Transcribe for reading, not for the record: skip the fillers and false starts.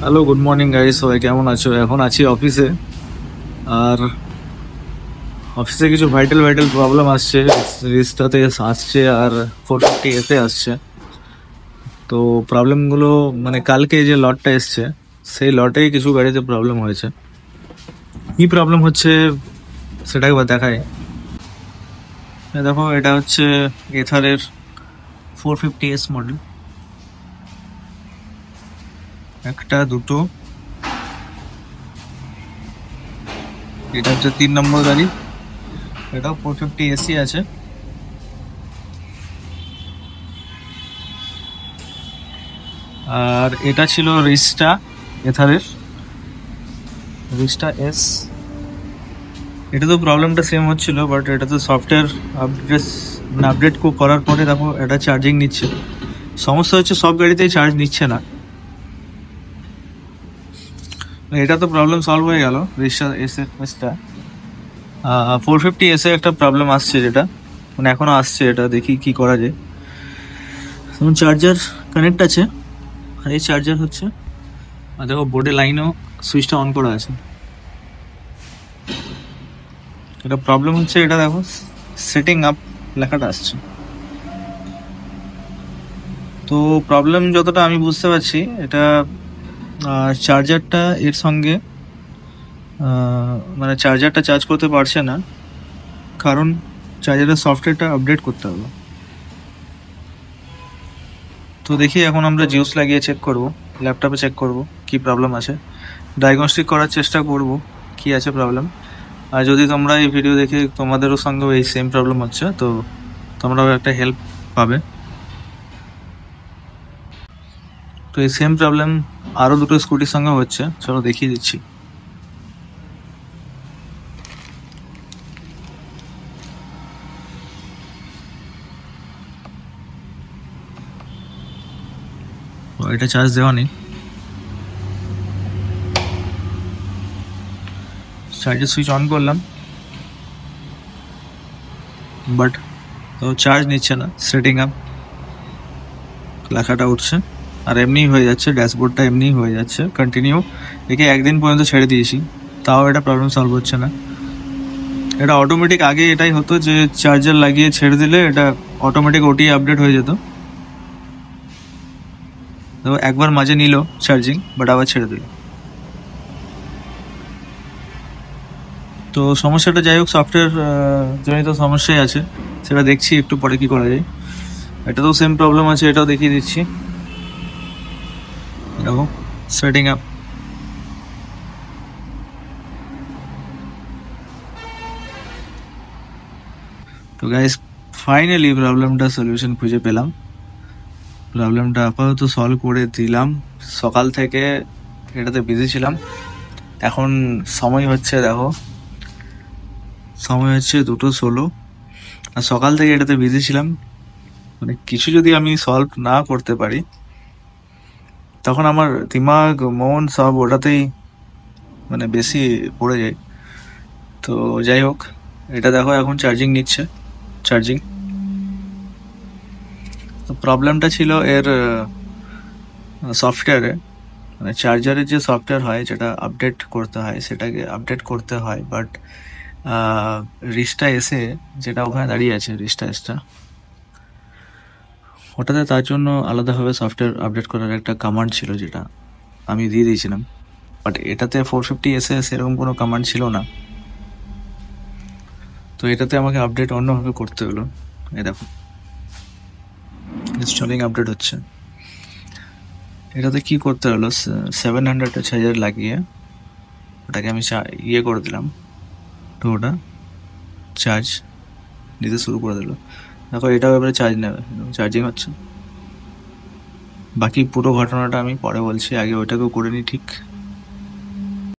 Hello, good morning guys. সবাই কেমন আছো? এখন আছি অফিসে। আর অফিসে কিছু ভাইটাল ভাইটাল প্রবলেম আসছে, রিস্টাতে আসছে আর 450 এতে আসছে। তো প্রবলেমগুলো মানে কালকে যে লটটা এসছে সেই লটেই কিছু গাড়িতে প্রবলেম হয়েছে। কি প্রবলেম হচ্ছে সেটা একবার দেখাই। দেখো, এটা হচ্ছে এথারের 450S মডেল। একটা, দুটো, এটা হচ্ছে 3 নম্বর গাড়ি। এটাও 450 এসি আছে। আর এটা ছিল রিস্টা, এথারের রিস্টা এস। এটা তো প্রবলেমটা সেম হচ্ছিল, বাট এটা তো সফটওয়্যার আপডেট মানে আপডেট করার পরে দেখো এটা চার্জিং নিচ্ছে। সমস্যা হচ্ছে সব গাড়িতেই চার্জ নিচ্ছে না। এটা তো প্রবলেম সলভ হয়ে গেল। রিস্টা এস এসটা 450 এসে একটা প্রবলেম আসছে, যেটা মানে এখনো আসছে। এটা দেখি কি করা যায়। যেমন চার্জার কানেক্ট আছে, আর এই চার্জার হচ্ছে, আর দেখো বোর্ডে লাইনও সুইচটা অন করা আছে। এটা প্রবলেম হচ্ছে, এটা দেখো সেটিং আপ লেখাটা আসছে। তো প্রবলেম যতটা আমি বুঝতে পারছি, এটা চার্জারটা এর সঙ্গে মানে চার্জারটা চার্জ করতে পারছে না, কারণ চার্জারের সফটওয়্যারটা আপডেট করতে হবে। তো দেখি, এখন আমরা জিওস লাগিয়ে চেক করব, ল্যাপটপে চেক করব কি প্রবলেম আছে, ডায়াগনস্টিক করার চেষ্টা করব কি আছে প্রবলেম। আর যদি তোমরা এই ভিডিও দেখে তোমাদেরও সঙ্গেও এই সেম প্রবলেম হচ্ছে, তো তোমরাও একটা হেল্প পাবে। তো এই সেম প্রবলেম আরও দুটো স্কুটির সঙ্গে হচ্ছে, চলো দেখিয়ে দিচ্ছি। এটা চার্জ দেওয়া নেই, চার্জের সুইচ অন করলাম, বাট তো চার্জ নিচ্ছে না। সেটিং আপ লেখাটা উঠছে, আর এমনিই হয়ে যাচ্ছে, ড্যাশবোর্ডটা এমনিই হয়ে যাচ্ছে কন্টিনিউ। একে একদিন পর্যন্ত ছেড়ে দিয়েছি, তাও এটা প্রবলেম সলভ হচ্ছে না। এটা অটোমেটিক, আগে এটাই হতো যে চার্জার লাগিয়ে ছেড়ে দিলে এটা অটোমেটিক ওটি আপডেট হয়ে যেত। তো একবার মাঝে নিল চার্জিং, বাট আবার ছেড়ে দিল। তো সমস্যাটা যাই হোক, সফটওয়্যার জনিত সমস্যাই আছে, সেটা দেখছি একটু পরে কি করা যায়। এটাতেও সেম প্রবলেম আছে, এটাও দেখিয়ে দিচ্ছি। দেখো সেটিং আপ। তো গাইস, ফাইনালি প্রবলেমটা সলিউশন খুঁজে পেলাম। প্রবলেমটা আপাতত সলভ করে দিলাম। সকাল থেকে এটাতে বিজি ছিলাম। এখন সময় হচ্ছে, দেখো সময় হচ্ছে 2:16। আর সকাল থেকে এটাতে বিজি ছিলাম। মানে কিছু যদি আমি সলভ না করতে পারি, তখন আমার দিমাগ মন সব ওটাতেই মানে বেশি পড়ে যায়। তো যাই হোক, এটা দেখো এখন চার্জিং নিচ্ছে, চার্জিং। তো প্রবলেমটা ছিল এর সফটওয়্যারে, মানে চার্জারের যে সফটওয়্যার হয়, যেটা আপডেট করতে হয়, সেটাকে আপডেট করতে হয়। বাট রিস্টা এসে যেটা ওখানে দাঁড়িয়ে আছে, রিস্টা এসটা, ওটাতে তার জন্য আলাদাভাবে সফটওয়্যার আপডেট করার একটা কমান্ড ছিল, যেটা আমি দিয়ে দিয়েছিলাম। বাট এটাতে 450 এসে সেরকম কোনো কমান্ড ছিল না। তো এটাতে আমাকে আপডেট অন্যভাবে করতে হলো। এই দেখো ইনস্টলিং আপডেট হচ্ছে। এটাতে কি করতে হলো, 700 চার্জার লাগিয়ে ওটাকে আমি ইয়ে করে দিলাম। তো ওটা চার্জ নিতে শুরু করে দিল। দেখো এটাও এবারে চার্জ নেবে, চার্জিং হচ্ছে। বাকি পুরো ঘটনাটা আমি পরে বলছি, আগে ওইটাকেও করে নিই ঠিক।